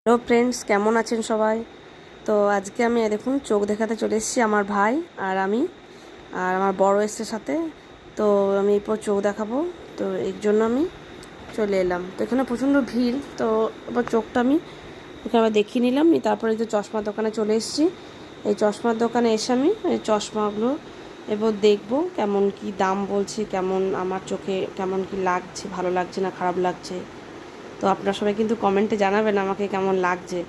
Hello friends, কেমন আছেন সবাই? তো আজকে আমি দেখুন চোখ দেখাতে চলে এসেছি। আমার ভাই আর আমি আর আমার বড় এসছে সাথে। তো আমি এরপর চোখ দেখাবো, তো এর জন্য আমি চলে এলাম। তো এখানে প্রচণ্ড ভিড়, তো এবার চোখটা আমি এখানে আবার দেখিয়ে নিলাম। তারপরে যে চশমার দোকানে চলে এসেছি। এই চশমার দোকানে এসে আমি এই চশমাগুলো এবার দেখবো কেমন কি দাম বলছে, কেমন আমার চোখে কেমন কি লাগছে, ভালো লাগছে না খারাপ লাগছে। তো আপনারা সবাই কিন্তু কমেন্টে জানাবেন আমাকে কেমন লাগছে।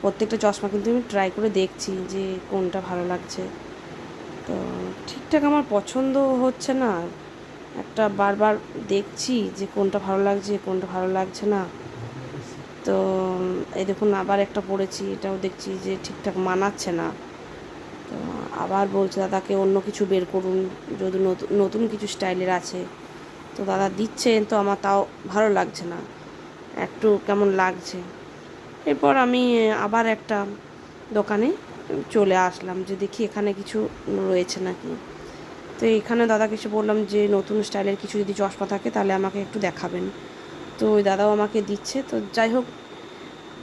প্রত্যেকটা চশমা কিন্তু আমি ট্রাই করে দেখছি যে কোনটা ভালো লাগছে। তো ঠিকঠাক আমার পছন্দ হচ্ছে না, একটা বারবার দেখছি যে কোনটা ভালো লাগছে কোনটা ভালো লাগছে না। তো এই দেখুন আবার একটা পড়েছি, এটাও দেখছি যে ঠিকঠাক মানাচ্ছে না। তো আবার বলছে দাদাকে অন্য কিছু বের করুন, যদি নতুন নতুন কিছু স্টাইলের আছে। তো দাদা দিচ্ছেন, তো আমার তাও ভালো লাগছে না, একটু কেমন লাগছে। এরপর আমি আবার একটা দোকানে চলে আসলাম যে দেখি এখানে কিছু রয়েছে নাকি। তো এখানে দাদাকে এসে বললাম যে নতুন স্টাইলের কিছু যদি চশমা থাকে তাহলে আমাকে একটু দেখাবেন। তো ওই দাদাও আমাকে দিচ্ছে। তো যাই হোক,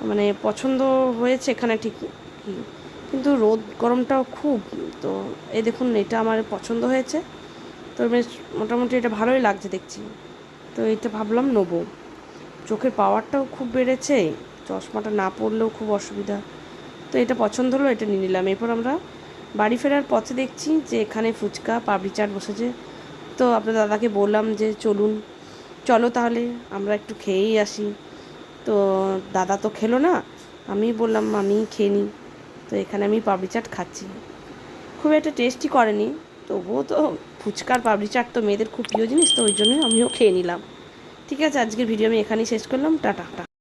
মানে পছন্দ হয়েছে এখানে ঠিক কি, কিন্তু রোদ গরমটাও খুব। তো এই দেখুন এটা আমার পছন্দ হয়েছে। তো বেশ মোটামুটি এটা ভালোই লাগছে দেখছি। তো এটা ভাবলাম নেবো। চোখের পাওয়ারটাও খুব বেড়েছে, চশমাটা না পরলেও খুব অসুবিধা। তো এটা পছন্দ হলো, এটা নিয়ে নিলাম। এরপর আমরা বাড়ি ফেরার পথে দেখছি যে এখানে ফুচকা পাপড়ি চাট বসেছে। তো আপনার দাদাকে বললাম যে চলো তাহলে আমরা একটু খেয়েই আসি। তো দাদা তো খেলো না, আমি বললাম আমি খেয়ে নিই। তো এখানে আমি পাপড়ি চাট খাচ্ছি। খুব একটা টেস্টি করেনি, তবুও তো ফুচকার পাপড়ি চাট তো মেয়েদের খুব প্রিয় জিনিস, তো ওই জন্যই আমিও খেয়ে নিলাম। ঠিক আছে, আজকের ভিডিও আমি এখানেই শেষ করলাম। টাটা।